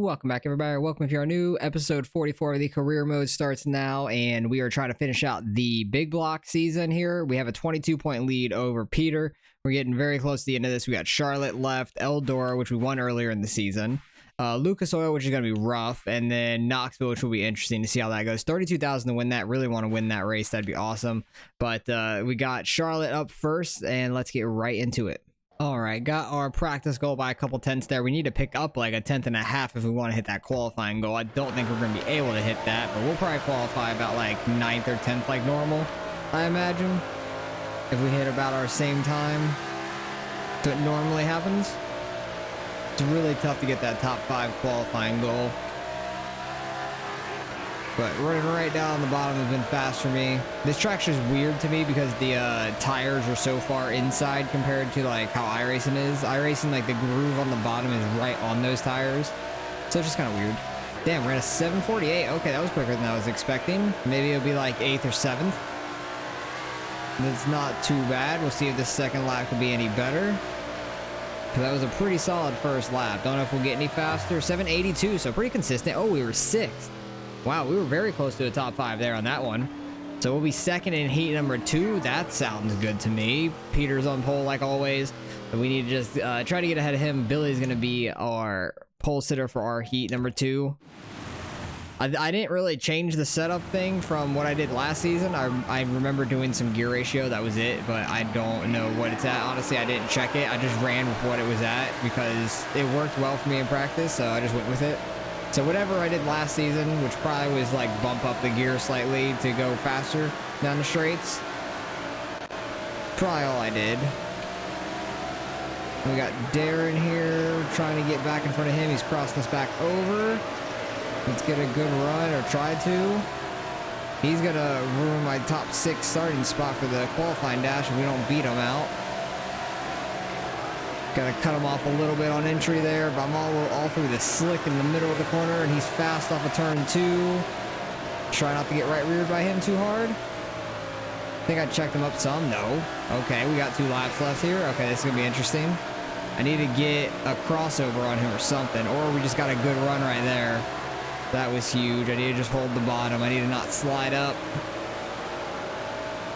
Welcome back, everybody. Welcome if you're new. Episode 44 of the career mode starts now, and we are trying to finish out the big block season here. We have a 22-point lead over Peter. We're getting very close to the end of this. We got Charlotte left, Eldora, which we won earlier in the season, Lucas Oil, which is going to be rough, and then Knoxville, which will be interesting to see how that goes. 32,000 to win that. Really want to win that race. That'd be awesome. But we got Charlotte up first, and let's get right into it. All right, got our practice goal by a couple tenths there. We need to pick up like a tenth and a half if we want to hit that qualifying goal. I don't think we're going to be able to hit that, but we'll probably qualify about like 9th or 10th like normal, I imagine. If we hit about our same time that it normally happens. It's really tough to get that top 5 qualifying goal. But running right down the bottom has been fast for me. This track's just weird to me because the tires are so far inside compared to like how iRacing is. iRacing, like the groove on the bottom is right on those tires. So it's just kind of weird. Damn, we're at a 7:48. Okay, that was quicker than I was expecting. Maybe it'll be like 8th or 7th. That's not too bad. We'll see if this second lap could be any better. Because that was a pretty solid first lap. Don't know if we'll get any faster. 7:82, so pretty consistent. Oh, we were 6th. Wow, we were very close to a top 5 there on that one. So we'll be second in heat number 2. That sounds good to me. Peter's on pole like always. But we need to just try to get ahead of him. Billy's going to be our pole sitter for our heat number 2. I didn't really change the setup thing from what I did last season. I remember doing some gear ratio. That was it. But I don't know what it's at. Honestly, I didn't check it. I just ran with what it was at because it worked well for me in practice. So I just went with it. So whatever I did last season, which probably was like bump up the gear slightly to go faster down the straights, probably all I did. We got Darren here trying to get back in front of him. He's crossed us back over. Let's get a good run, or try to. He's gonna ruin my top 6 starting spot for the qualifying dash if we don't beat him out. Gotta cut him off a little bit on entry there, but I'm all through the slick in the middle of the corner, and he's fast off of turn 2. Try not to get right reared by him too hard. I think I checked him up some. No. Okay, we got 2 laps left here. Okay, this is gonna be interesting. I need to get a crossover on him or something, or we just got a good run right there. That was huge. I need to just hold the bottom. I need to not slide up.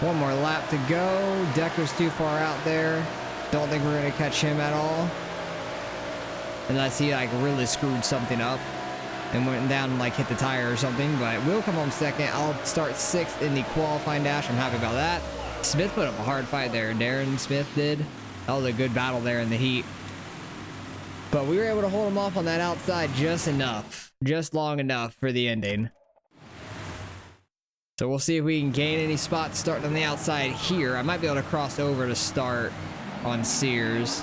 One more lap to go. Decker's too far out there. Don't think we're going to catch him at all. Unless he like really screwed something up and went down and like hit the tire or something. But we'll come home second. I'll start 6th in the qualifying dash. I'm happy about that. Smith put up a hard fight there. Darren Smith did. That was a good battle there in the heat. But we were able to hold him off on that outside just enough. Just long enough for the ending. So we'll see if we can gain any spots starting on the outside here. I might be able to cross over to start on Sears.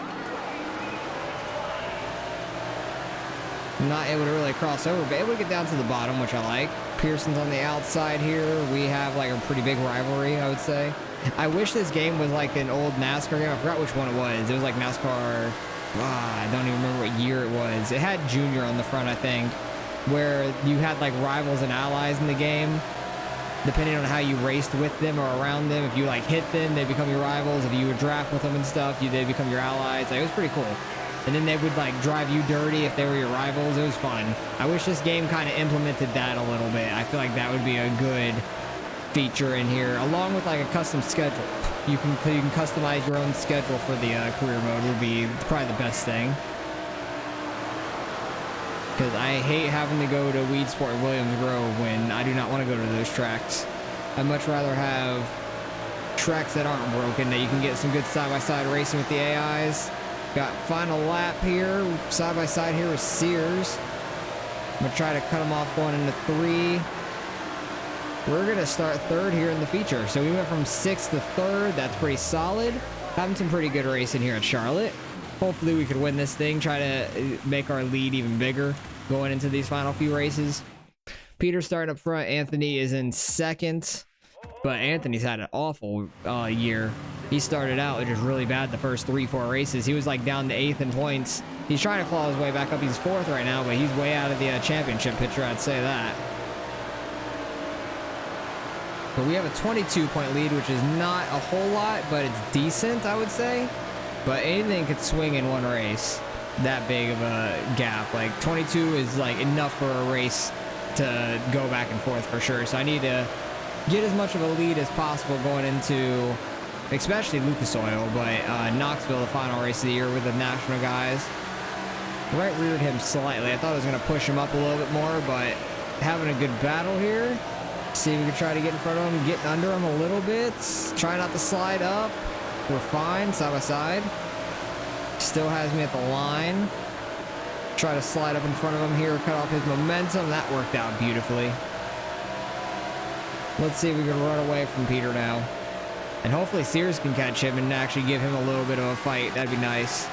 I'm not able to really cross over, but able to get down to the bottom, which I like. Pearson's on the outside here. We have like a pretty big rivalry, I would say. I wish this game was like an old NASCAR game. I forgot which one it was. It was like NASCAR, I don't even remember what year it was. It had Junior on the front, I think, where you had like rivals and allies in the game. Depending on how you raced with them or around them. If you like hit them, they become your rivals. If you would draft with them and stuff, they become your allies. Like, it was pretty cool. And then they would like drive you dirty if they were your rivals. It was fun. I wish this game kind of implemented that a little bit. I feel like that would be a good feature in here, along with like a custom schedule. You can customize your own schedule for the career mode. Would be probably the best thing. Because I hate having to go to Weed Sport Williams Grove when I do not want to go to those tracks. I'd much rather have tracks that aren't broken, that you can get some good side-by-side racing with the AIs. Got final lap here, side-by-side here with Sears. I'm going to try to cut him off going into 3. We're going to start 3rd here in the feature. So we went from 6th to 3rd. That's pretty solid. Having some pretty good racing here at Charlotte. Hopefully we could win this thing, try to make our lead even bigger going into these final few races. Peter starting up front. Anthony is in 2nd, but Anthony's had an awful year. He started out just really bad the first 3-4 races. He was like down to 8th in points. He's trying to claw his way back up. He's 4th right now, but he's way out of the championship picture, I'd say that. But we have a 22-point lead, which is not a whole lot, but it's decent, I would say. But anything could swing in one race. that big of a gap. Like 22 is like enough for a race to go back and forth for sure. So I need to get as much of a lead as possible going into, especially Lucas Oil, but Knoxville, the final race of the year with the national guys. Right reared him slightly. I thought I was going to push him up a little bit more, but having a good battle here. See if we can try to get in front of him, getting under him a little bit. Try not to slide up. We're fine, side by side. Still has me at the line. Try to slide up in front of him here, cut off his momentum. That worked out beautifully. Let's see if we can run away from Peter now. And hopefully Sears can catch him and actually give him a little bit of a fight. That'd be nice.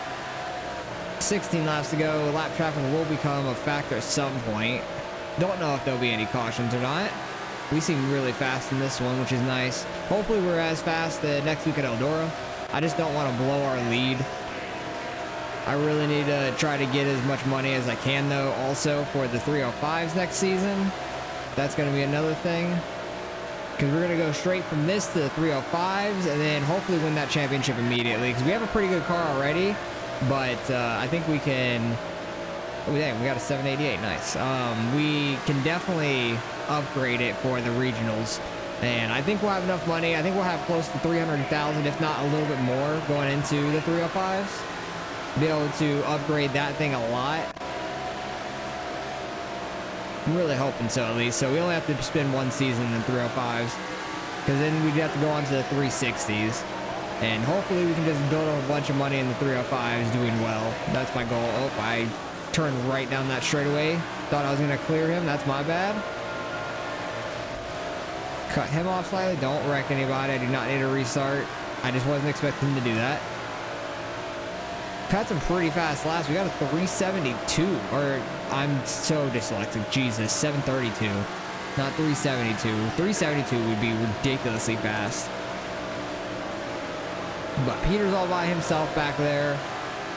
16 laps to go. Lap traffic will become a factor at some point. Don't know if there'll be any cautions or not. We seem really fast in this one, which is nice. Hopefully we're as fast next week at Eldora. I just don't want to blow our lead. I really need to try to get as much money as I can, though, also for the 305s next season. That's going to be another thing. Because we're going to go straight from this to the 305s and then hopefully win that championship immediately. Because we have a pretty good car already, but I think we can... Oh, dang, we got a 788. Nice. We can definitely upgrade it for the regionals. And I think we'll have enough money. I think we'll have close to 300,000, if not a little bit more, going into the 305s. Be able to upgrade that thing a lot. I'm really hoping so, at least. So we only have to spend one season in the 305s. Because then we'd have to go on to the 360s. And hopefully we can just build up a bunch of money in the 305s doing well. That's my goal. Oh, I turned right down that straightaway. Thought I was going to clear him. That's my bad. Cut him off slightly. Don't wreck anybody. I do not need a restart. I just wasn't expecting to do that. Cut some pretty fast laps. We got a 372. Or I'm so dyslexic. Jesus. 732. Not 372. 372 would be ridiculously fast. But Peter's all by himself back there.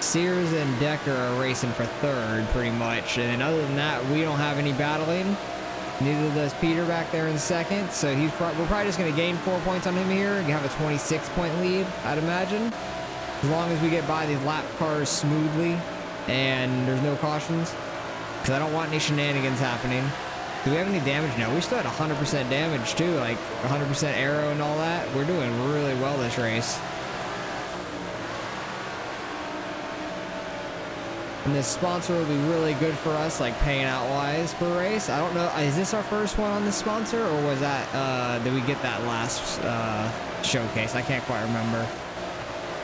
Sears and Decker are racing for third, pretty much. And then other than that, we don't have any battling. Neither does Peter back there in second. So we're probably just going to gain 4 points on him here and have a 26-point lead, I'd imagine. As long as we get by these lap cars smoothly and there's no cautions. Because I don't want any shenanigans happening. Do we have any damage? No, we still had 100% damage too. Like 100% aero and all that. We're doing really well this race. And this sponsor will be really good for us, like paying out wise per race. I don't know. Is this our first one on this sponsor, or was that, did we get that last showcase? I can't quite remember.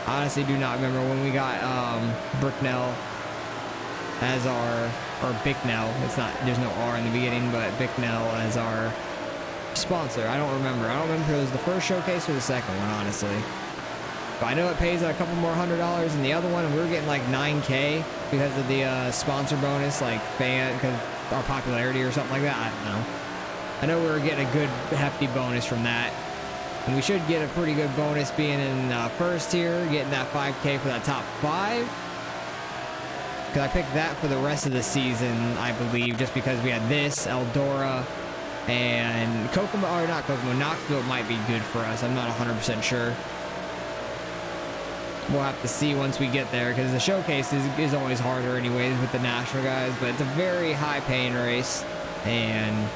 I honestly do not remember when we got Bricknell as our, or Bicknell. It's not, there's no R in the beginning, but Bicknell as our sponsor. I don't remember. I don't remember if it was the first showcase or the second one, honestly. But I know it pays a couple more $100 than the other one, and we were getting like 9K because of the sponsor bonus, like because our popularity or something like that. I don't know. I know we were getting a good hefty bonus from that, and we should get a pretty good bonus being in first here, getting that 5K for that top 5. Because I picked that for the rest of the season, I believe, just because we had this, Eldora, and Kokomo, or not Kokomo, Knoxville might be good for us. I'm not 100% sure. We'll have to see once we get there, because the showcase is always harder anyways with the national guys, but it's a very high paying race and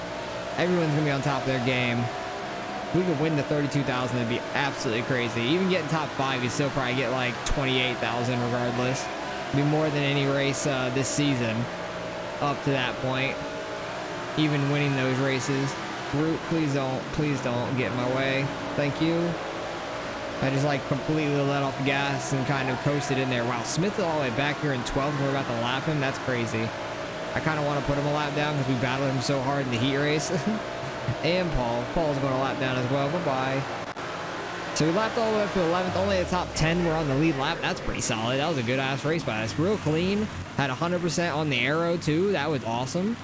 everyone's gonna be on top of their game. If we could win the 32,000, it'd be absolutely crazy. Even getting top 5, you'd still probably get like 28,000 regardless. It'd be more than any race this season up to that point, even winning those races. Root, please don't get in my way. Thank you. I just like completely let off the gas and kind of coasted in there. Wow, Smith is all the way back here in 12th and we're about to lap him. That's crazy. I kind of want to put him a lap down because we battled him so hard in the heat race. And Paul's going to lap down as well. Bye-bye. So we lapped all the way up to 11th. Only the top 10 were on the lead lap. That's pretty solid. That was a good-ass race by us. Real clean. Had 100% on the aero, too. That was awesome.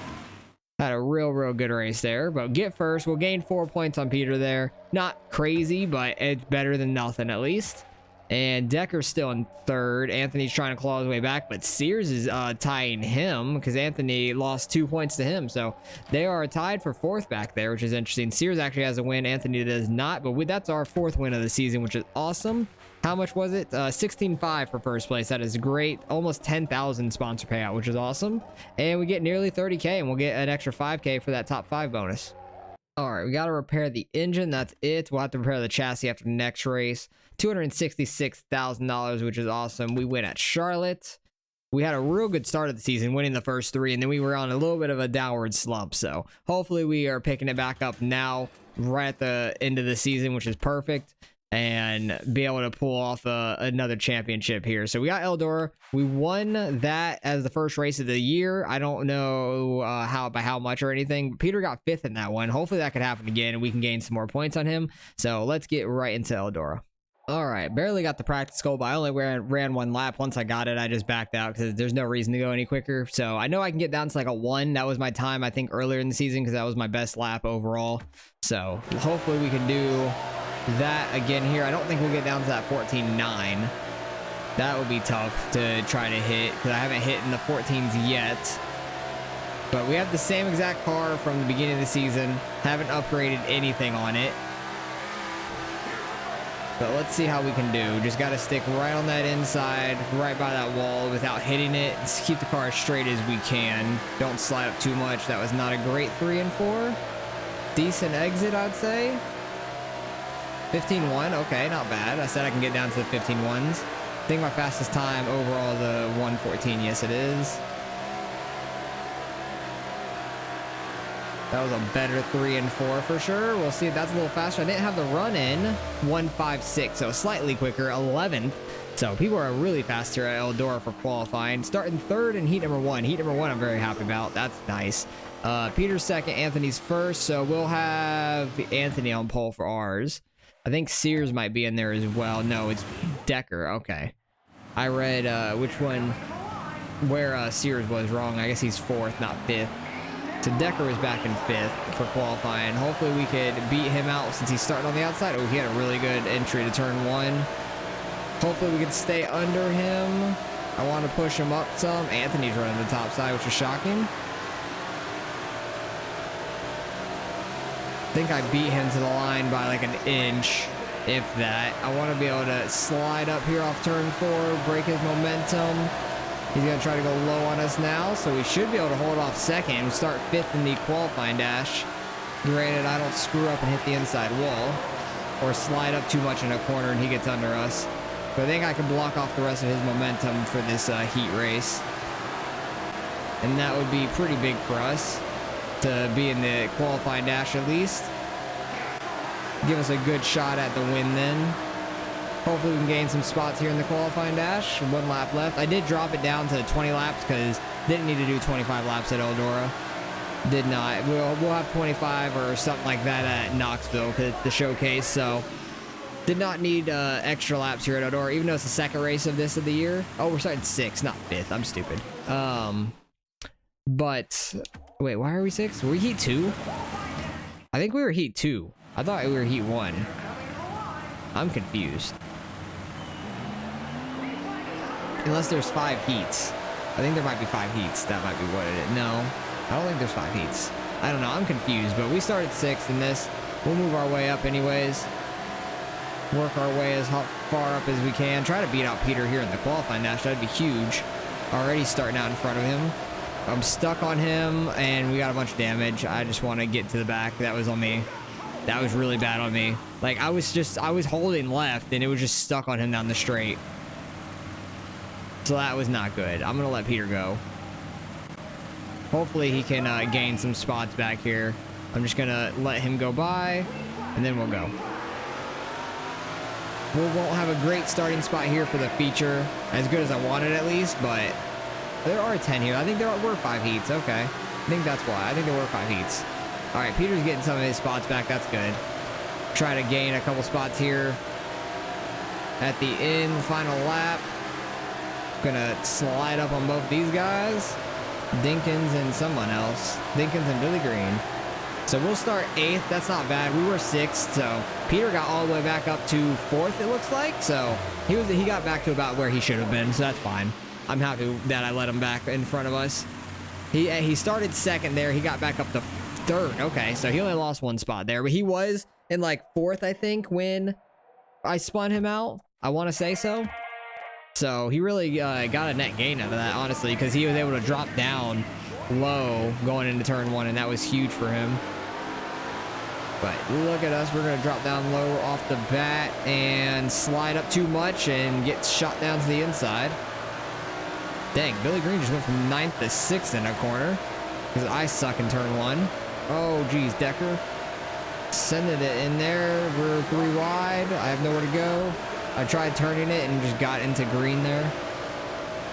Had a real good race there, but get first. We'll gain 4 points on Peter there. Not crazy, but it's better than nothing at least. And Decker's still in third. Anthony's trying to claw his way back, but Sears is tying him because Anthony lost 2 points to him. So they are tied for fourth back there, which is interesting. Sears actually has a win. Anthony does not, but that's our fourth win of the season, which is awesome. How much was it? 16.5 for first place. That is great. Almost 10,000 sponsor payout, which is awesome. And we get nearly 30K, and we'll get an extra 5K for that top 5 bonus. All right, we got to repair the engine. That's it. We'll have to repair the chassis after the next race. $266,000, which is awesome. We win at Charlotte. We had a real good start of the season, winning the first 3, and then we were on a little bit of a downward slump. So hopefully we are picking it back up now, right at the end of the season, which is perfect, and be able to pull off another championship here. So we got Eldora. We won that as the first race of the year. I don't know by how much or anything. Peter got 5th in that one. Hopefully that could happen again and we can gain some more points on him. So let's get right into Eldora. All right, barely got the practice goal, but I only ran 1 lap. Once I got it, I just backed out because there's no reason to go any quicker. So I know I can get down to like a 1. That was my time, I think, earlier in the season because that was my best lap overall. So hopefully we can do that again here. I don't think we'll get down to that 14.9. That would be tough to try to hit because I haven't hit in the 14s yet. But we have the same exact car from the beginning of the season. Haven't upgraded anything on it. But let's see how we can do. Just got to stick right on that inside, right by that wall without hitting it. Just keep the car as straight as we can. Don't slide up too much. That was not a great 3 and 4. Decent exit, I'd say. 15.1. Okay, not bad. I said I can get down to the 15.1s. I think my fastest time overall the 1:14. Yes, it is. That was a better 3 and 4 for sure. We'll see if that's a little faster. I didn't have the run in 1:56, so slightly quicker, 11th. So people are really fast here at Eldora for qualifying. Starting 3rd in heat number 1. Heat number 1 I'm very happy about. That's nice. Peter's 2nd, Anthony's 1st. So we'll have Anthony on pole for ours. I think Sears might be in there as well. No, it's Decker. Okay. I read which one, where Sears was wrong. I guess he's 4th, not 5th. So Decker was back in 5th for qualifying. Hopefully we could beat him out since he's starting on the outside. Oh, he had a really good entry to turn 1. Hopefully we can stay under him. I want to push him up some. Anthony's running the top side, which is shocking. I think I beat him to the line by like an inch, if that. I want to be able to slide up here off turn 4, break his momentum. He's going to try to go low on us now, so we should be able to hold off 2nd. We'll start 5th in the qualifying dash. Granted, I don't screw up and hit the inside wall or slide up too much in a corner and he gets under us. But I think I can block off the rest of his momentum for this heat race. And that would be pretty big for us to be in the qualifying dash at least. Give us a good shot at the win then. Hopefully we can gain some spots here in the qualifying dash. 1 lap left. I did drop it down to 20 laps because didn't need to do 25 laps at Eldora. Did not. We'll have 25 or something like that at Knoxville because it's the showcase. So did not need extra laps here at Eldora, even though it's the 2nd race of the year. Oh, we're starting 6th, not 5th. I'm stupid. But wait, why are we 6th? Were we heat 2? I think we were heat 2. I thought we were heat 1. I'm confused. Unless there's 5 heats. I think there might be 5 heats. That might be what it is. No, I don't think there's 5 heats. I don't know. I'm confused, but we started 6th in this. We'll move our way up anyways. Work our way as far up as we can. Try to beat out Peter here in the qualifying dash. That'd be huge. Already starting out in front of him. I'm stuck on him, and we got a bunch of damage. I just want to get to the back. That was on me. That was really bad on me. Like, I was holding left, and it was just stuck on him down the straight. So that was not good. I'm going to let Peter go. Hopefully he can gain some spots back here. I'm just going to let him go by, and then we'll go. We won't have a great starting spot here for the feature, as good as I wanted at least, but there are 10 here. I think there were 5 heats. Okay. I think that's why. I think there were 5 heats. All right, Peter's getting some of his spots back. That's good. Try to gain a couple spots here at the end, final lap. Gonna slide up on both these guys. Dinkins and someone else. Dinkins and Billy Green. So we'll start 8th. That's not bad. We were 6th, so Peter got all the way back up to 4th, it looks like. So he got back to about where he should have been, so that's fine. I'm happy that I let him back in front of us. He started 2nd there. He got back up to 3rd. Okay, so he only lost 1 spot there, but he was in like 4th, I think, when I spun him out. I want to say so. So he really got a net gain out of that, honestly, because he was able to drop down low going into turn 1, and that was huge for him. But look at us. We're going to drop down low off the bat and slide up too much and get shot down to the inside. Dang, Billy Green just went from 9th to 6th in a corner because I suck in turn 1. Oh, geez, Decker. Sending it in there. We're 3 wide. I have nowhere to go. I tried turning it and just got into green there.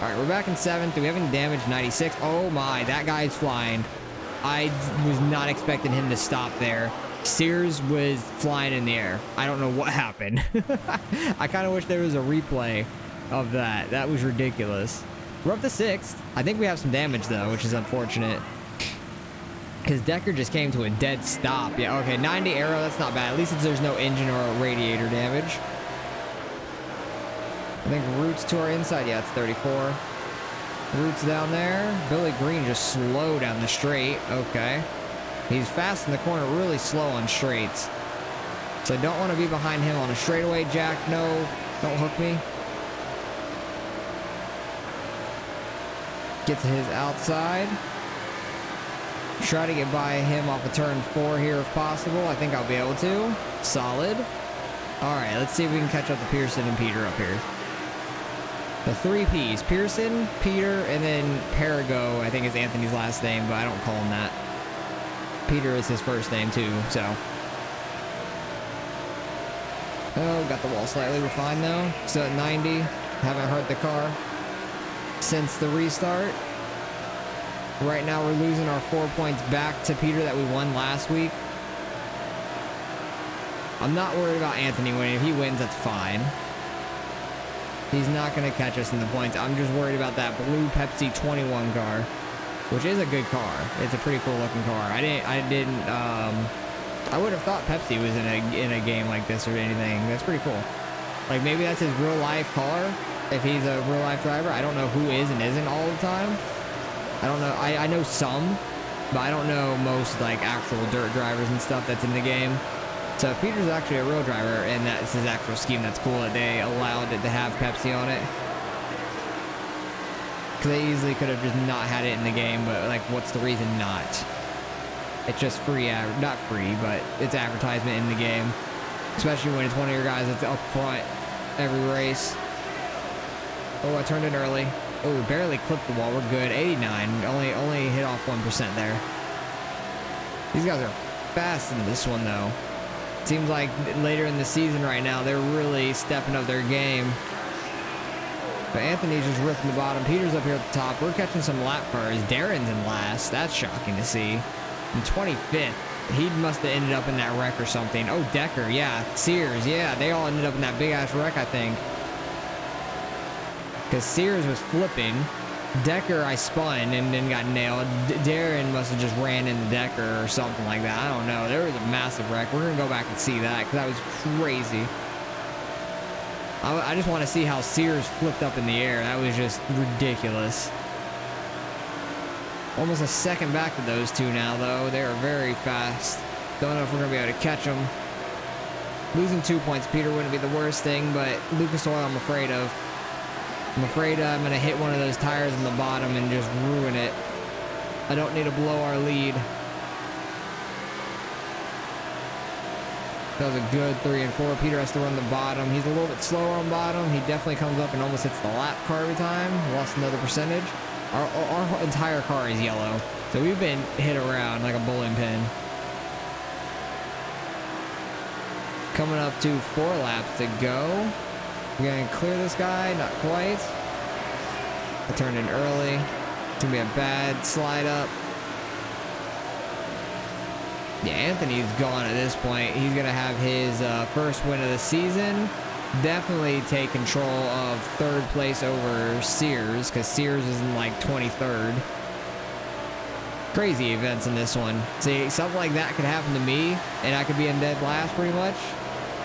All right, we're back in 7th. Do we have any damage? 96. Oh, my. That guy's flying. I was not expecting him to stop there. Sears was flying in the air. I don't know what happened. I kind of wish there was a replay of that. That was ridiculous. We're up to 6th. I think we have some damage, though, which is unfortunate. Because Decker just came to a dead stop. Yeah, okay, 90 arrow, that's not bad. At least there's no engine or radiator damage. I think Roots to our inside. Yeah, it's 34. Roots down there. Billy Green just slow down the straight. Okay. He's fast in the corner, really slow on straights. So I don't want to be behind him on a straightaway, Jack. No, don't hook me. Get to his outside. Try to get by him off of turn 4 here if possible. I think I'll be able to. Solid. All right, let's see if we can catch up to Pearson and Peter up here. The 3 Ps. Pearson, Peter, and then Perigo, I think is Anthony's last name, but I don't call him that. Peter is his first name too, so. Oh, got the wall slightly refined though. Still at 90. Haven't hurt the car since the restart. Right now we're losing our 4 points back to Peter that we won last week. I'm not worried about Anthony winning. If he wins, that's fine. He's not going to catch us in the points. I'm just worried about that blue Pepsi 21 car, which is a good car. It's a pretty cool looking car. I would have thought Pepsi was in a game like this or anything. That's pretty cool. Like maybe that's his real life car if he's a real life driver. I don't know who is and isn't all the time. I don't know. I know some, but I don't know most like actual dirt drivers and stuff that's in the game. So if Peter's actually a real driver and that's his actual scheme, that's cool that they allowed it to have Pepsi on it. Because they easily could have just not had it in the game, but like what's the reason not? It's just free, not free, but it's advertisement in the game. Especially when it's one of your guys that's up front every race. Oh, I turned in early. Oh, barely clipped the wall. We're good. 89. Only hit off 1% there. These guys are fast in this one, though. Seems like later in the season right now, they're really stepping up their game. But Anthony's just ripping the bottom. Peter's up here at the top. We're catching some lap cars. Darren's in last. That's shocking to see. In 25th. He must have ended up in that wreck or something. Oh, Decker. Yeah. Sears. Yeah. They all ended up in that big-ass wreck, I think. Because Sears was flipping. Decker, I spun and then got nailed. Darren must have just ran into Decker or something like that. I don't know. There was a massive wreck. We're going to go back and see that because that was crazy. I just want to see how Sears flipped up in the air. That was just ridiculous. Almost a second back to those two now, though. They are very fast. Don't know if we're going to be able to catch them. Losing 2 points, Peter, wouldn't be the worst thing, but Lucas Oil I'm afraid of. I'm afraid I'm going to hit one of those tires in the bottom and just ruin it. I don't need to blow our lead. That was a good 3 and 4. Peter has to run the bottom. He's a little bit slower on bottom. He definitely comes up and almost hits the lap car every time. Lost another percentage. Our entire car is yellow. So we've been hit around like a bowling pin. Coming up to 4 laps to go. We're going to clear this guy. Not quite. I turned in early. It's going to be a bad slide up. Yeah, Anthony's gone at this point. He's going to have his first win of the season. Definitely take control of 3rd place over Sears, because Sears is in like 23rd. Crazy events in this one. See, something like that could happen to me, and I could be in dead last pretty much.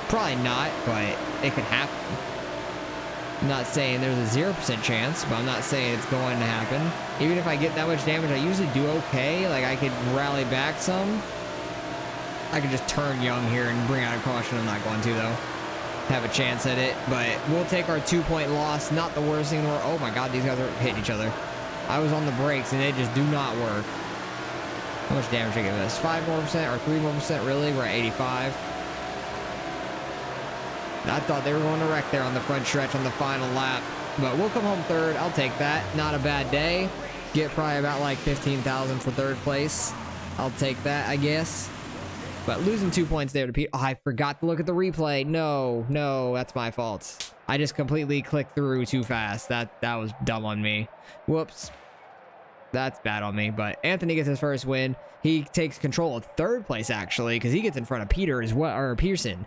Probably not, but it could happen. I'm not saying there's a 0% chance, but I'm not saying it's going to happen. Even if I get that much damage, I usually do okay. Like, I could rally back some. I could just turn young here and bring out a caution. I'm not going to, though. have a chance at it, but we'll take our 2-point loss. Not the worst thing in the world. Oh my God, these guys are hitting each other. I was on the brakes and they just do not work. How much damage did I give us? 5% more or 3% more? Really? We're at 85. I thought they were going to wreck there on the front stretch on the final lap, but we'll come home third. I'll take that. Not a bad day. Get probably about like 15,000 for third place. I'll take that, I guess. But losing 2 points there to Pete. Oh, I forgot to look at the replay. No, that's my fault. I just completely clicked through too fast. That was dumb on me. Whoops. That's bad on me. But Anthony gets his first win. He takes control of third place, actually, because he gets in front of Peter as well, or Pearson.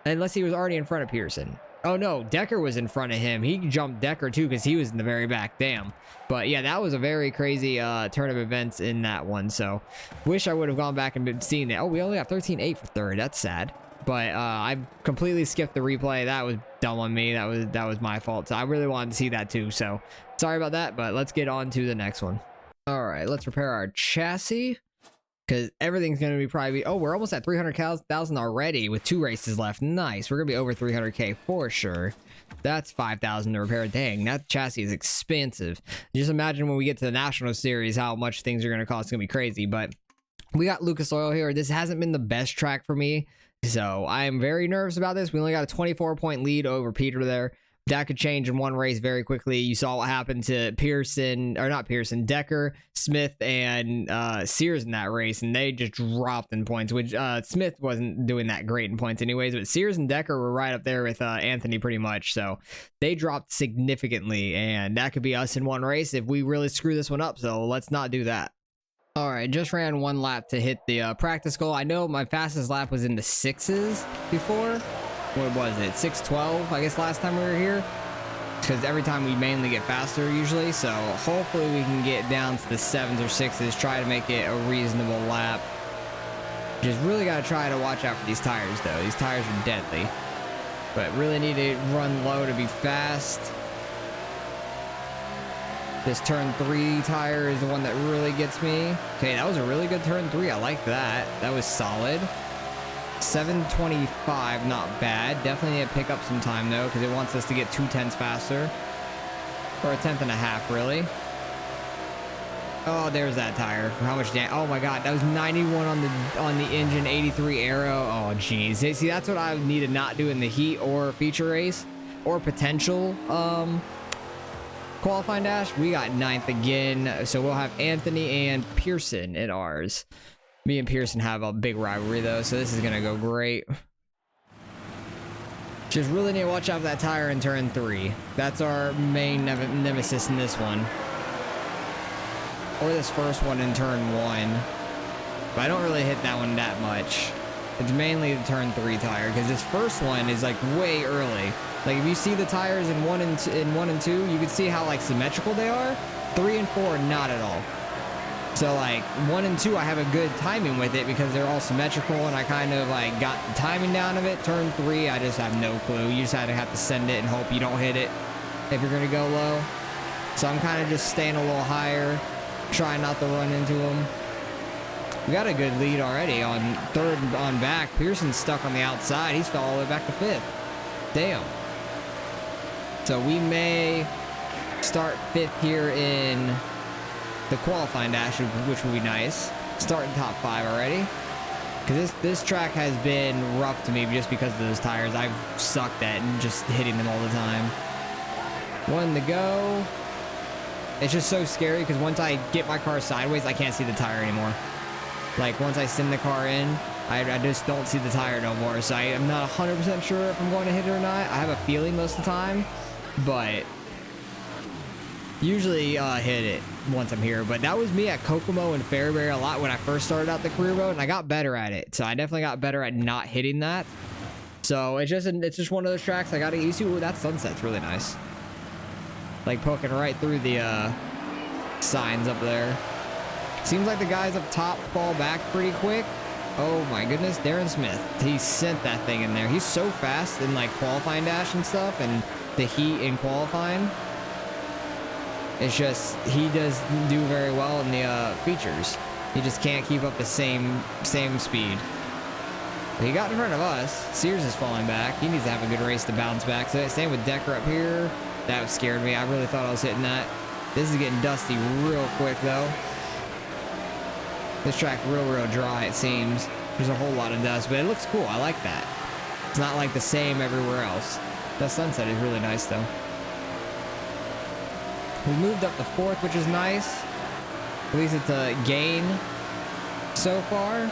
Unless he was already in front of Pearson. Oh, no, Decker was in front of him. He jumped Decker, too, because he was in the very back. Damn. But, yeah, that was a very crazy turn of events in that one. So, wish I would have gone back and been seeing that. Oh, we only got 13.8 for third. That's sad. But I completely skipped the replay. That was dumb on me. That was my fault. So, I really wanted to see that, too. So, sorry about that. But let's get on to the next one. All right, let's repair our chassis. Because everything's going to be probably... Oh, we're almost at 300,000 already with 2 races left. Nice. We're going to be over 300K for sure. That's 5,000 to repair. Dang, that chassis is expensive. Just imagine when we get to the National Series how much things are going to cost. It's going to be crazy. But we got Lucas Oil here. This hasn't been the best track for me. So I am very nervous about this. We only got a 24-point lead over Peter there. That could change in one race very quickly. You saw what happened to Decker, Smith, and Sears in that race, and they just dropped in points, which Smith wasn't doing that great in points anyways, but Sears and Decker were right up there with Anthony pretty much, so they dropped significantly, and that could be us in one race if we really screw this one up, so let's not do that. All right, just ran one lap to hit the practice goal. I know my fastest lap was in the 6s before. What was it? 6:12, I guess, last time we were here. Because every time we mainly get faster usually. So hopefully we can get down to the 7s or 6s. Try to make it a reasonable lap. Just really got to try to watch out for these tires, though. These tires are deadly. But really need to run low to be fast. This turn 3 tire is the one that really gets me. Okay, that was a really good turn 3. I like that. That was solid. 725, not bad. Definitely need to pick up some time though, because it wants us to get 2/10 faster, or a 1/10.5 really. Oh, there's that tire. How much damage? Oh my God, that was 91 on the engine, 83 aero. Oh geez, see, that's what I need to not do in the heat or feature race or potential qualifying dash. We got 9th again, so we'll have Anthony and Pearson in ours. Me and Pearson have a big rivalry though, so this is gonna go great. Just really need to watch out for that tire in turn 3. That's our main nemesis in this one. Or this first one in turn 1. But I don't really hit that one that much. It's mainly the turn 3 tire, because this first one is like way early. Like if you see the tires in 1 and 2, you can see how like symmetrical they are. 3 and 4, not at all. So like 1 and 2, I have a good timing with it because they're all symmetrical and I kind of like got the timing down of it. Turn 3, I just have no clue. You just have to send it and hope you don't hit it if you're going to go low. So I'm kind of just staying a little higher, trying not to run into them. We got a good lead already on 3rd on back. Pearson's stuck on the outside. He's fell all the way back to 5th. Damn. So we may start 5th here in the qualifying dash, which would be nice. Starting top 5 already, because this track has been rough to me just because of those tires. I've sucked at and just hitting them all the time. 1 to go. It's just so scary because once I get my car sideways, I can't see the tire anymore. Like once I send the car in, I just don't see the tire no more. So I'm not 100% sure if I'm going to hit it or not. I have a feeling most of the time, but usually hit it once I'm here. But that was me at Kokomo and Fairbury a lot when I first started out the career mode, and I got better at it. So I definitely got better at not hitting that. So it's just one of those tracks I gotta get used to. Ooh, that sunset's really nice. Like poking right through the signs up there. Seems like the guys up top fall back pretty quick. Oh my goodness, Darren Smith. He sent that thing in there. He's so fast in like qualifying dash and stuff, and the heat in qualifying. It's just, he does do very well in the features. He just can't keep up the same speed. He got in front of us. Sears is falling back. He needs to have a good race to bounce back. So same with Decker up here. That scared me. I really thought I was hitting that. This is getting dusty real quick though. This track real dry, it seems. There's a whole lot of dust, but it looks cool. I like that. It's not like the same everywhere else. The sunset is really nice though. We moved up to 4th, which is nice. At least it's a gain so far.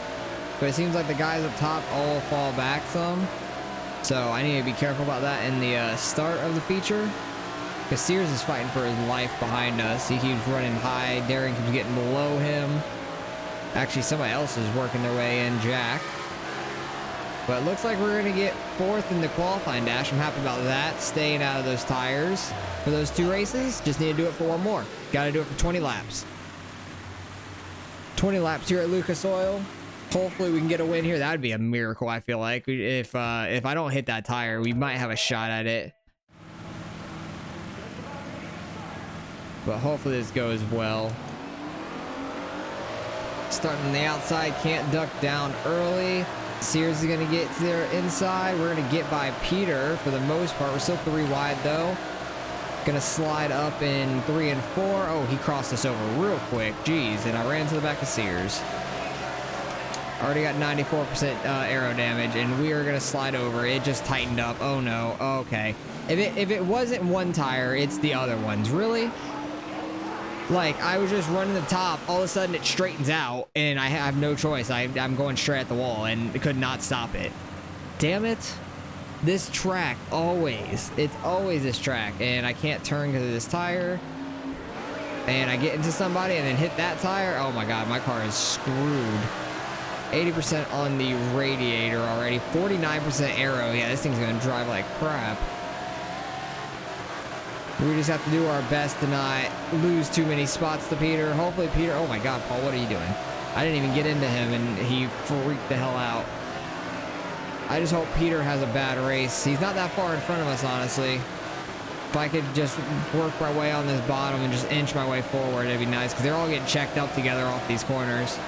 But it seems like the guys up top all fall back some. So I need to be careful about that in the start of the feature. Because Sears is fighting for his life behind us. He keeps running high. Darren keeps getting below him. Actually, somebody else is working their way in, Jack. But it looks like we're going to get 4th in the qualifying dash. I'm happy about that. Staying out of those tires for those 2 races. Just need to do it for 1 more. Got to do it for 20 laps. 20 laps here at Lucas Oil. Hopefully we can get a win here. That would be a miracle, I feel like. If I don't hit that tire, we might have a shot at it. But hopefully this goes well. Starting on the outside, can't duck down early. Sears is going to get to their inside. We're going to get by Peter for the most part. We're still 3 wide though. Going to slide up in 3 and 4. Oh, he crossed us over real quick. Jeez, and I ran to the back of Sears. Already got 94% aero damage, and we are going to slide over. It just tightened up. Oh no. Okay. If it wasn't one tire, it's the other ones. Really? Like, I was just running the top, all of a sudden it straightens out, and I have no choice. I'm going straight at the wall, and could not stop it. Damn it. This track, it's always this track, and I can't turn because of this tire. And I get into somebody and then hit that tire. Oh my god, my car is screwed. 80% on the radiator already, 49% aero. Yeah, this thing's gonna drive like crap. We just have to do our best to not lose too many spots to Peter. Hopefully Peter, oh my god, Paul, what are you doing? I didn't even get into him and he freaked the hell out. I just hope Peter has a bad race. He's not that far in front of us, honestly. If I could just work my way on this bottom and just inch my way forward, it'd be nice, because they're all getting checked up together off these corners.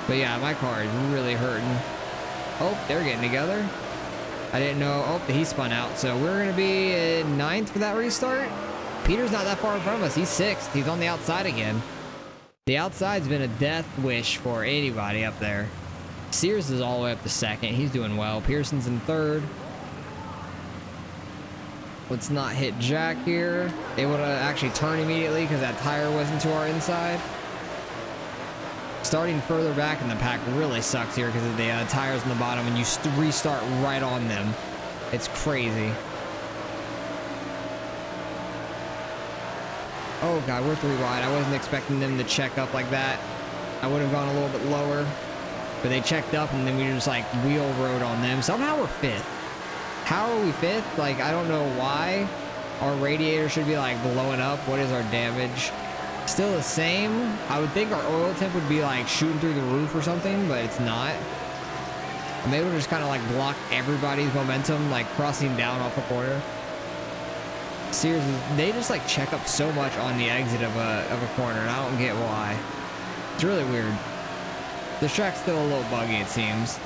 But yeah, my car is really hurting. Oh, they're getting together. I didn't know. Oh, he spun out. So we're going to be in 9th for that restart. Peter's not that far in front of us. He's 6th. He's on the outside again. The outside's been a death wish for anybody up there. Sears is all the way up to 2nd. He's doing well. Pearson's in 3rd. Let's not hit Jack here. Able to actually turn immediately because that tire wasn't to our inside. Starting further back in the pack really sucks here because of the tires on the bottom, and you restart right on them. It's crazy. Oh god, we're 3 wide. I wasn't expecting them to check up like that. I would have gone a little bit lower, but they checked up and then we just like wheel rode on them. Somehow we're 5th. How are we 5th? Like, I don't know why. Our radiator should be like blowing up. What is our damage? Still the same. I would think our oil temp would be like shooting through the roof or something, but it's not. Maybe we'll just kind of like block everybody's momentum, like crossing down off a corner. Seriously, they just like check up so much on the exit of a corner, and I don't get why. It's really weird. This track's still a little buggy, it seems.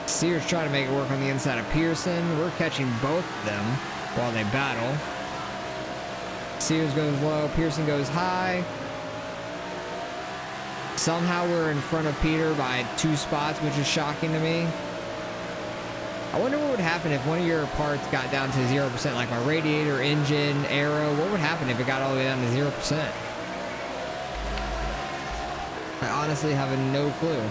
Sears trying to make it work on the inside of Pearson. We're catching both of them while they battle. Sears goes low, Pearson goes high. Somehow we're in front of Peter by 2 spots, which is shocking to me. I wonder what would happen if one of your parts got down to 0%, like my radiator, engine, aero. What would happen if it got all the way down to 0%? I honestly have no clue.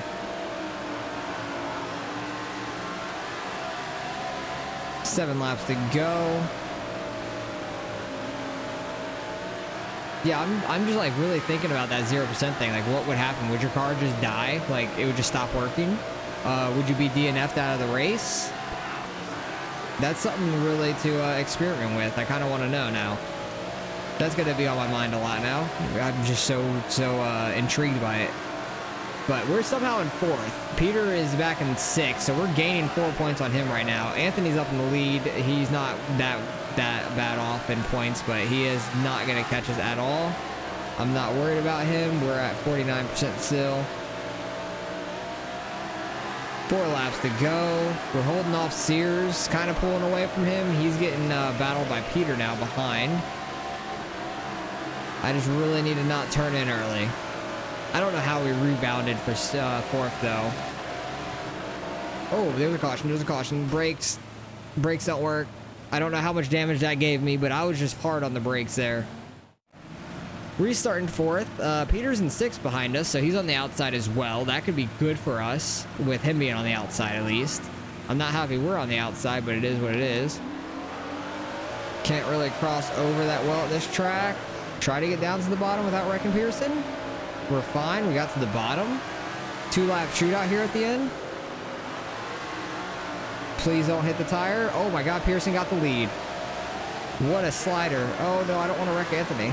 Seven laps to go. Yeah, I'm just like really thinking about that 0% thing. Like, what would happen? Would your car just die? Like, it would just stop working? Would you be DNF'd out of the race? That's something really to experiment with. I kind of want to know now. That's going to be on my mind a lot now. I'm just so intrigued by it. But we're somehow in 4th. Peter is back in 6th, so we're gaining 4 points on him right now. Anthony's up in the lead. He's not that bad off in points, but he is not going to catch us at all. I'm not worried about him. We're at 49% still. 4 laps to go. We're holding off Sears, kind of pulling away from him. He's getting battled by Peter now behind. I just really need to not turn in early. I don't know how we rebounded for 4th though. Oh, there's a caution. There's a caution. Brakes don't work. I don't know how much damage that gave me, but I was just hard on the brakes there. Restarting 4th. Peter's in 6th behind us, so he's on the outside as well. That could be good for us, with him being on the outside at least. I'm not happy we're on the outside, but it is what it is. Can't really cross over that well at this track. Try to get down to the bottom without wrecking Pearson. We're fine. We got to the bottom. 2-lap shootout here at the end. Please don't hit the tire. Oh my God, Pearson got the lead. What a slider. Oh no, I don't want to wreck Anthony.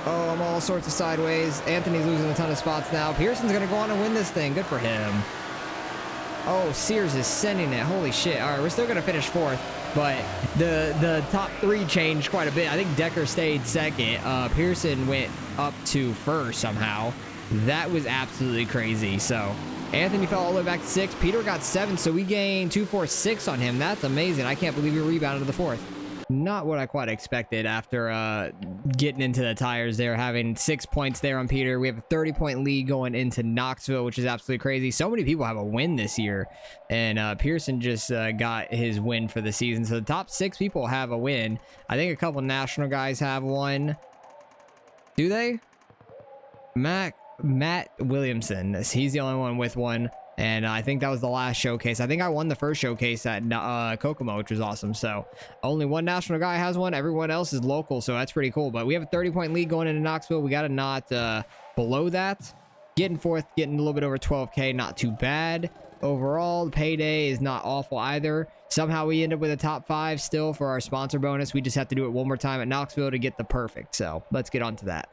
Oh, I'm all sorts of sideways. Anthony's losing a ton of spots now. Pearson's going to go on and win this thing. Good for him. Oh, Sears is sending it. Holy shit. All right, we're still going to finish 4th, but the top 3 changed quite a bit. I think Decker stayed 2nd. Pearson went up to 1st somehow. That was absolutely crazy. So Anthony fell all the way back to 6th. Peter got 7th, so we gained 246 on him. That's amazing. I can't believe he rebounded to the 4th. Not what I quite expected after getting into the tires there, having 6 points there on Peter. We have a 30-point lead going into Knoxville, which is absolutely crazy. So many people have a win this year, and Pearson just got his win for the season. So the top 6 people have a win. I think a couple national guys have one. Do they? Matt Williamson. He's the only one with one. And I think that was the last showcase. I think I won the first showcase at Kokomo, which was awesome. So only one national guy has one. Everyone else is local, so that's pretty cool. But we have a 30-point lead going into Knoxville. We got to not below that. Getting 4th, getting a little bit over 12K, not too bad. Overall, the payday is not awful either. Somehow we end up with a top 5 still for our sponsor bonus. We just have to do it one more time at Knoxville to get the perfect. So let's get on to that.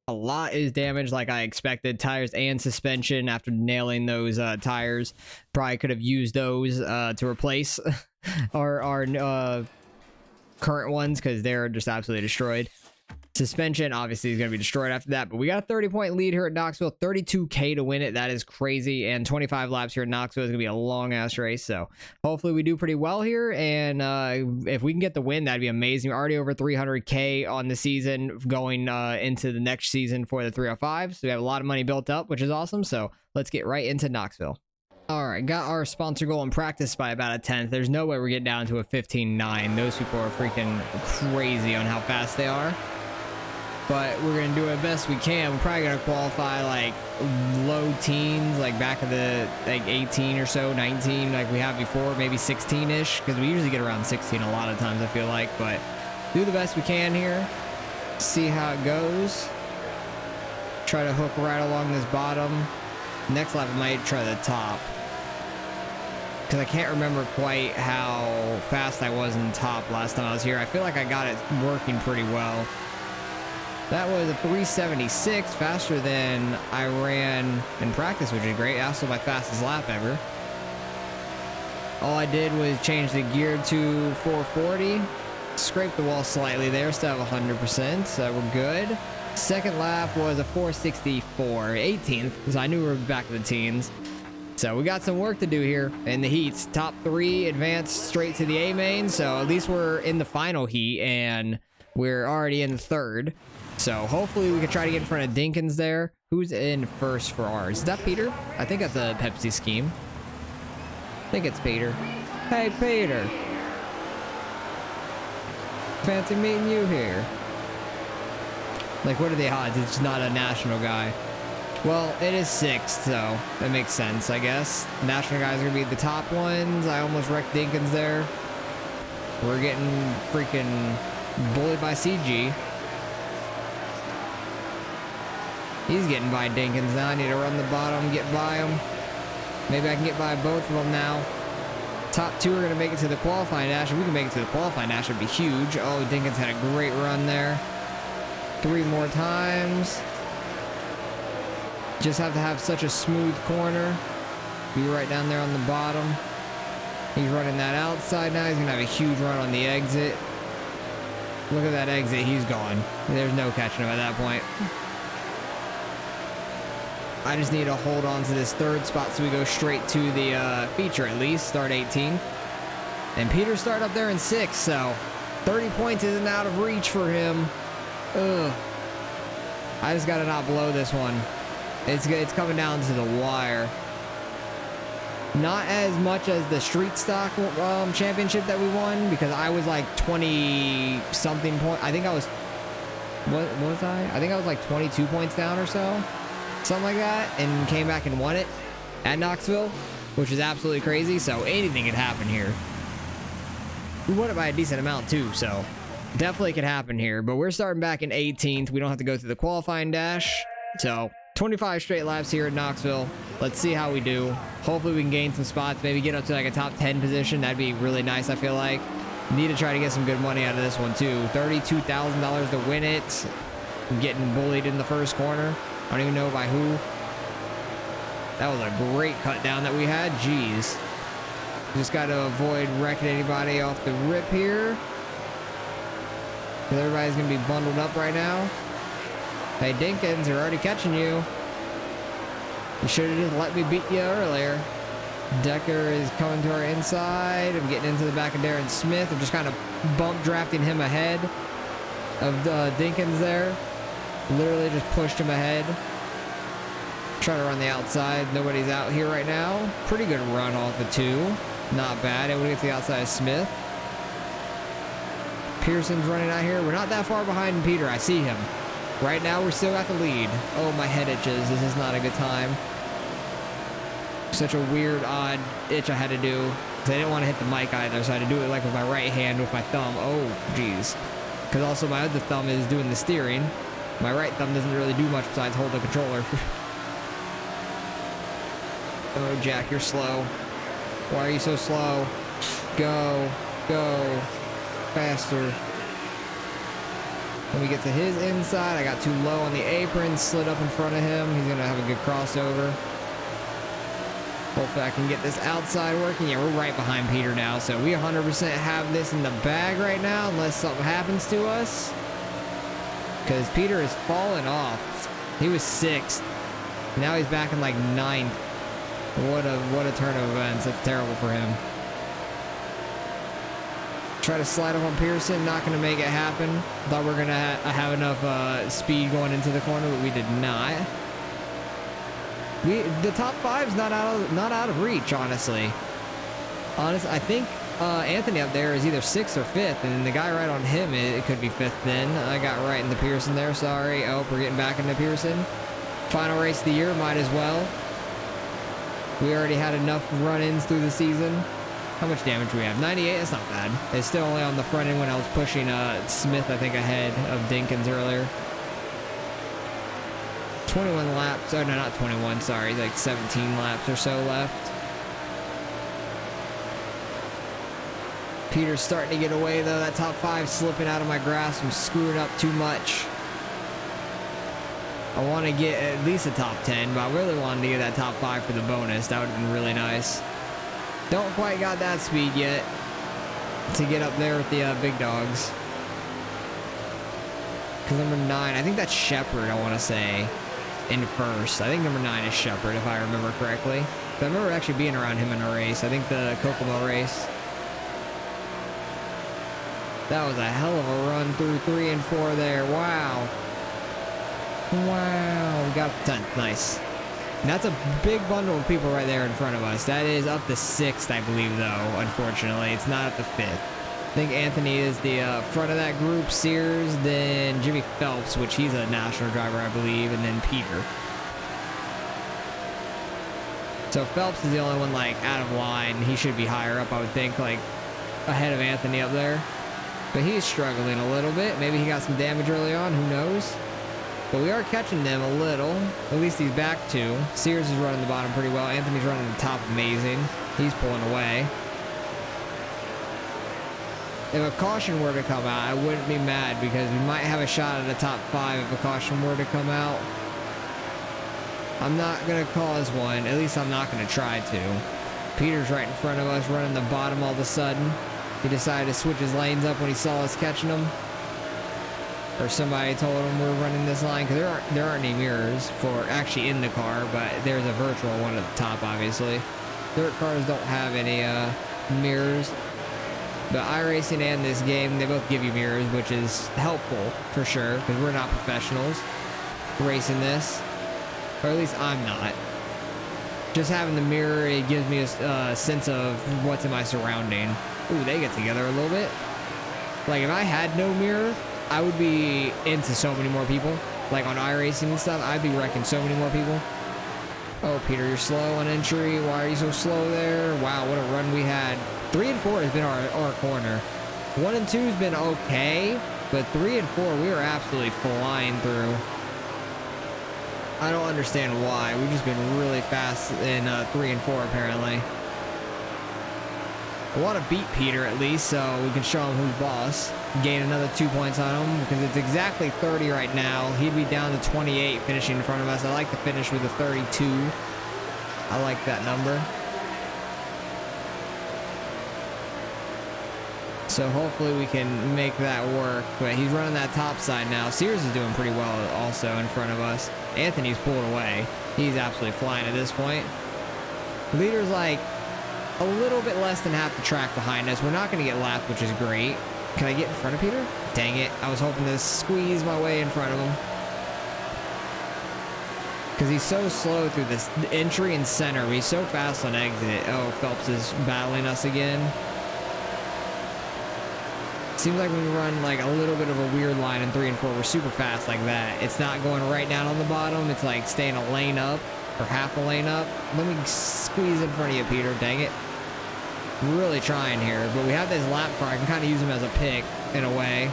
A lot is damaged like I expected. Tires and suspension after nailing those tires. Probably could have used those to replace our current ones because they're just absolutely destroyed. Suspension obviously is going to be destroyed after that, but we got a 30-point lead here at Knoxville. 32K to win it. That is crazy. And 25 laps here at Knoxville is going to be a long ass race. So hopefully we do pretty well here. And if we can get the win, that'd be amazing. We're already over 300K on the season going into the next season for the 305. So we have a lot of money built up, which is awesome. So let's get right into Knoxville. All right, got our sponsor goal in practice by about a 10th. There's no way we're getting down to a 15.9. Those people are freaking crazy on how fast they are. But we're going to do it best we can. We're probably going to qualify like low teens, like back of the like 18 or so, 19 like we have before, maybe 16-ish, because we usually get around 16 a lot of times, I feel like. But do the best we can here. See how it goes. Try to hook right along this bottom. Next lap, I might try the top. Because I can't remember quite how fast I was in top last time I was here. I feel like I got it working pretty well. That was a 376, faster than I ran in practice, which is great. Also my fastest lap ever. All I did was change the gear to 440. Scraped the wall slightly there, still have 100%, so we're good. Second lap was a 464, 18th, because I knew we were back to the teens. So we got some work to do here in the heats. Top 3 advanced straight to the A main, so at least we're in the final heat, and we're already in the 3rd. So hopefully we can try to get in front of Dinkins there. Who's in first for ours? Is that Peter? I think that's a Pepsi scheme. I think it's Peter. Hey, Peter. Fancy meeting you here. Like, what are the odds? It's not a national guy. Well, it is 6th, so that makes sense, I guess. National guys are going to be the top ones. I almost wrecked Dinkins there. We're getting freaking bullied by CG. He's getting by Dinkins now. I need to run the bottom, get by him. Maybe I can get by both of them now. Top 2 are going to make it to the qualifying dash. If we can make it to the qualifying dash, it'd be huge. Oh, Dinkins had a great run there. 3 more times. Just have to have such a smooth corner. Be right down there on the bottom. He's running that outside now. He's going to have a huge run on the exit. Look at that exit. He's gone. There's no catching him at that point. I just need to hold on to this third spot so we go straight to the feature at least. Start 18th. And Peter started up there in 6th, so 30 points isn't out of reach for him. Ugh. I just got to not blow this one. It's coming down to the wire. Not as much as the street stock championship that we won, because I was like 20 something point. I think I was, what was I? I think I was like 22 points down or so, something like that, and came back and won it at Knoxville, which is absolutely crazy. So anything could happen here. We won it by a decent amount too, so definitely could happen here. But we're starting back in 18th. We don't have to go through the qualifying dash, so 25 straight laps here at Knoxville. Let's see how we do. Hopefully we can gain some spots, maybe get up to like a top 10 position. That'd be really nice, I feel like. Need to try to get some good money out of this one too. $32,000 to win it. I'm getting bullied in the first corner. I don't even know by who. That was a great cut down that we had. Jeez. Just got to avoid wrecking anybody off the rip here. Everybody's going to be bundled up right now. Hey, Dinkins, they're already catching you. You should have just let me beat you earlier. Decker is coming to our inside. I'm getting into the back of Darren Smith. I'm just kind of bump drafting him ahead of Dinkins there. Literally just pushed him ahead. Try to run the outside. Nobody's out here right now. Pretty good run off the 2. Not bad. Able to get to the outside of Smith. Pearson's running out here. We're not that far behind Peter. I see him. Right now, we're still at the lead. Oh, my head itches. This is not a good time. Such a weird, odd itch I had to do. Because I didn't want to hit the mic either, so I had to do it like with my right hand with my thumb. Oh, jeez. Because also my other thumb is doing the steering. My right thumb doesn't really do much besides hold the controller. Oh, Jack, you're slow. Why are you so slow? Go. Go. Faster. When we get to his inside, I got too low on the apron, slid up in front of him. He's going to have a good crossover. Hopefully I can get this outside working. Yeah, we're right behind Peter now, so we 100% have this in the bag right now, unless something happens to us. Because Peter is falling off. He was 6th. Now he's back in like 9th. What a turn of events. That's terrible for him. Try to slide up on Pearson, not going to make it happen. Thought we were going to have enough speed going into the corner, but we did not. The top 5's not out of reach, honestly. I think Anthony up there is either 6th or 5th, and the guy right on him, it could be 5th then. I got right into Pearson there, sorry. Oh, we're getting back into Pearson. Final race of the year, might as well. We already had enough run-ins through the season. How much damage do we have? 98? That's not bad. It's still only on the front end when I was pushing Smith, I think, ahead of Dinkins earlier. 21 laps. Oh, no, not 21. Sorry. Like 17 laps or so left. Peter's starting to get away, though. That top 5 slipping out of my grasp. I'm screwing up too much. I want to get at least a top 10, but I really wanted to get that top 5 for the bonus. That would have been really nice. Don't quite got that speed yet to get up there with the big dogs. Because number 9, I think that's Shepard, I want to say, in first. I think number 9 is Shepard, if I remember correctly. I remember actually being around him in a race. I think the Kokomo race. That was a hell of a run through 3 and 4 there. Wow. Wow. We got 10th. Nice. And that's a big bundle of people right there in front of us. That is up to 6th, I believe, though, unfortunately. It's not up to 5th. I think Anthony is the front of that group. Sears, then Jimmy Phelps, which he's a national driver, I believe, and then Peter. So Phelps is the only one, like, out of line. He should be higher up, I would think, like, ahead of Anthony up there. But he's struggling a little bit. Maybe he got some damage early on. Who knows? But we are catching them a little. At least he's back 2. Sears is running the bottom pretty well. Anthony's running the top amazing. He's pulling away. If a caution were to come out, I wouldn't be mad because we might have a shot at the top 5 if a caution were to come out. I'm not going to cause one. At least I'm not going to try to. Peter's right in front of us, running the bottom all of a sudden. He decided to switch his lanes up when he saw us catching him. or somebody told him we're running this line, because there aren't any mirrors for actually in the car, but there's a virtual one at the top, obviously. Dirt cars don't have any mirrors, but iRacing and this game, they both give you mirrors, which is helpful for sure, because we're not professionals racing this, or at least I'm not. Just having the mirror, it gives me a sense of what's in my surrounding. Ooh, they get together a little bit. Like, if I had no mirror, I would be into so many more people. Like, on iRacing and stuff, I'd be wrecking so many more people. Oh, Peter, you're slow on entry. Why are you so slow there? Wow, what a run we had. 3 and 4 has been our corner. 1 and 2 has been okay, but 3 and 4, we are absolutely flying through. I don't understand why. We've just been really fast in 3 and 4, apparently. I want to beat Peter at least, so we can show him who's boss. Gain another 2 points on him, because it's exactly 30 right now. He'd be down to 28 finishing in front of us. I like to finish with a 32. I like that number. So hopefully we can make that work. But he's running that top side now. Sears is doing pretty well also in front of us. Anthony's pulled away. He's absolutely flying at this point. Leader's like a little bit less than half the track behind us. We're not going to get lapped, which is great. Can I get in front of Peter? Dang it. I was hoping to squeeze my way in front of him, because he's so slow through this entry and center. He's so fast on exit. Oh, Phelps is battling us again. Seems like when we run like a little bit of a weird line in 3 and 4, we're super fast like that. It's not going right down on the bottom. It's like staying a lane up or half a lane up. Let me squeeze in front of you, Peter. Dang it. Really trying here, but we have this lap car. I can kind of use him as a pick in a way.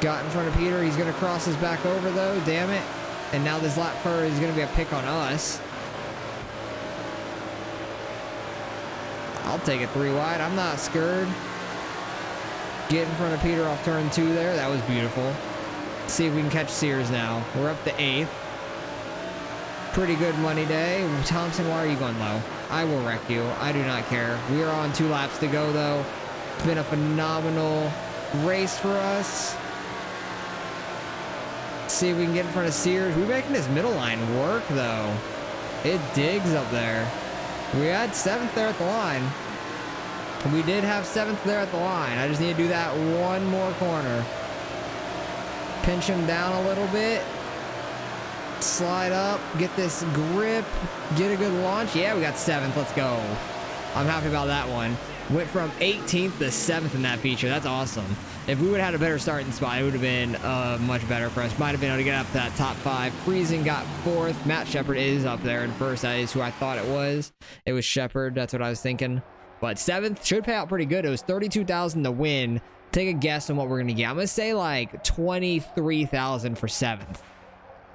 Got in front of Peter. He's going to cross us back over though. Damn it. And now this lap car is going to be a pick on us. I'll take it 3 wide. I'm not scared. Get in front of Peter off turn 2 there. That was beautiful. See if we can catch Sears now. We're up to 8th. Pretty good money day. Thompson, why are you going low? I will wreck you. I do not care. We are on 2 laps to go though. It's been a phenomenal race for us. See if we can get in front of Sears. We're making this middle line work though. It digs up there. We had 7th there at the line. We did have 7th there at the line. I just need to do that one more corner. Pinch him down a little bit. Slide up. Get this grip. Get a good launch. Yeah, we got 7th. Let's go. I'm happy about that one. Went from 18th to 7th in that feature. That's awesome. If we would have had a better starting spot, it would have been much better for us. Might have been able to get up to that top 5. Friesen got 4th. Matt Shepard is up there in 1st. That is who I thought it was. It was Shepard. That's what I was thinking. But 7th should pay out pretty good. It was 32,000 to win. Take a guess on what we're going to get. I'm going to say like 23,000 for 7th.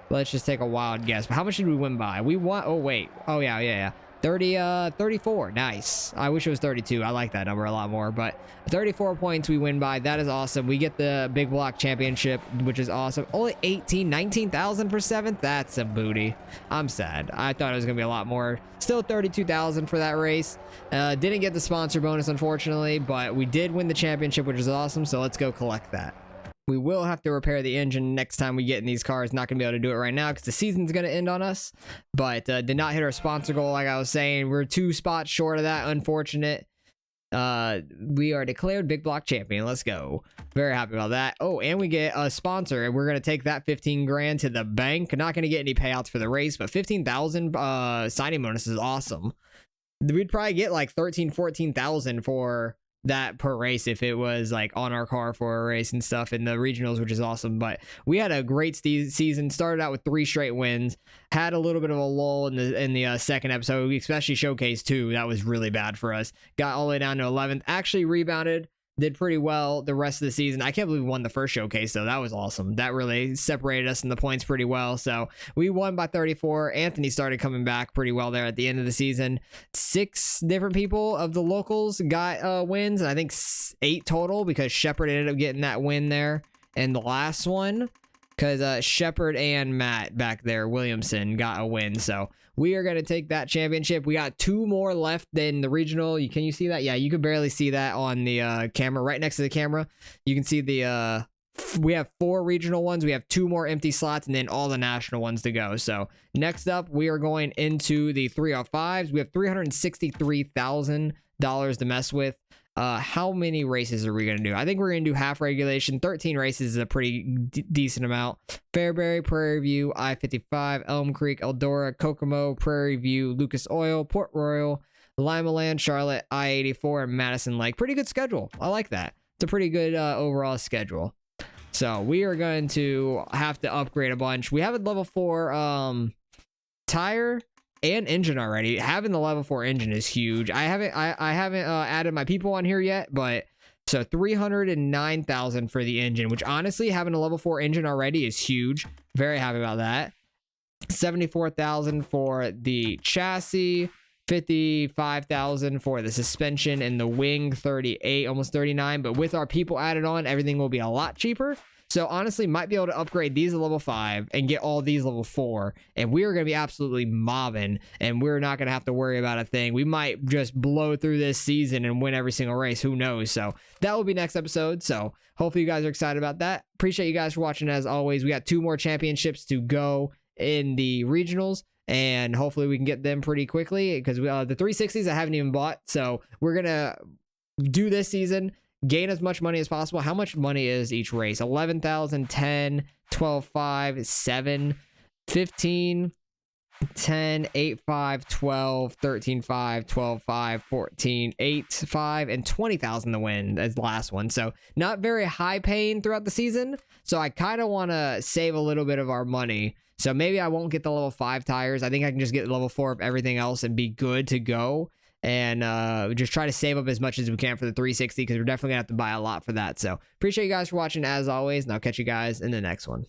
Let's just take a wild guess. But how much did we win by? We won. Oh, wait. Oh, yeah. 34. Nice. I wish it was 32. I like that number a lot more, but 34 points we win by. That is awesome. We get the big block championship, which is awesome. Only 19,000 for 7th. That's a booty. I'm sad. I thought it was gonna be a lot more. Still 32,000 for that race. Didn't get the sponsor bonus, unfortunately, but we did win the championship, which is awesome. So let's go collect that. We will have to repair the engine next time we get in these cars. Not going to be able to do it right now because the season's going to end on us. But did not hit our sponsor goal like I was saying. We're 2 spots short of that. Unfortunate. We are declared big block champion. Let's go. Very happy about that. Oh, and we get a sponsor. And we're going to take that 15 grand to the bank. Not going to get any payouts for the race. But 15,000 signing bonus is awesome. We'd probably get like 13, 14,000 for that per race if it was like on our car for a race and stuff in the regionals, which is awesome. But we had a great season. Started out with 3 straight wins, had a little bit of a lull in the second episode. We especially showcased 2. That was really bad for us. Got all the way down to 11th, actually rebounded, did pretty well the rest of the season. I can't believe we won the first showcase though. That was awesome. That really separated us in the points pretty well. So we won by 34. Anthony started coming back pretty well there at the end of the season. 6 different people of the locals got wins. I think 8 total because Shepard ended up getting that win there. And the last one, because Shepard and Matt back there, Williamson, got a win. So we are going to take that championship. We got 2 more left than the regional. Can you see that? Yeah, you can barely see that on the camera. Right next to the camera, you can see the we have 4 regional ones. We have 2 more empty slots and then all the national ones to go. So next up, we are going into the 305s. We have $363,000 to mess with. How many races are we going to do? I think we're going to do half regulation. 13 races is a pretty decent amount. Fairbury, Prairie View, I-55, Elm Creek, Eldora, Kokomo, Prairie View, Lucas Oil, Port Royal, Lima Land, Charlotte, I-84, and Madison Lake. Pretty good schedule. I like that. It's a pretty good overall schedule. So we are going to have to upgrade a bunch. We have a level 4 tire and engine already. Having the level 4 engine is huge. I haven't added my people on here yet, but so 309,000 for the engine, which honestly, having a level 4 engine already is huge. Very happy about that. 74,000 for the chassis, 55,000 for the suspension and the wing, 38, almost 39. But with our people added on, everything will be a lot cheaper. So honestly, might be able to upgrade these to level 5 and get all these level 4. And we're going to be absolutely mobbing, and we're not going to have to worry about a thing. We might just blow through this season and win every single race. Who knows? So that will be next episode. So hopefully you guys are excited about that. Appreciate you guys for watching as always. We got 2 more championships to go in the regionals, and hopefully we can get them pretty quickly because the 360s I haven't even bought. So we're going to do this season, gain as much money as possible. How much money is each race? 11,000, 10, 12, 5, 7, 15, 10, 8, 5, 12, 13, 5, 12, 5, 14, 8, 5, and 20,000 to win as the last one. So not very high paying throughout the season. So I kind of want to save a little bit of our money. So maybe I won't get the level 5 tires. I think I can just get level 4 of everything else and be good to go. And just try to save up as much as we can for the 360 because we're definitely going to have to buy a lot for that. So appreciate you guys for watching as always, and I'll catch you guys in the next one.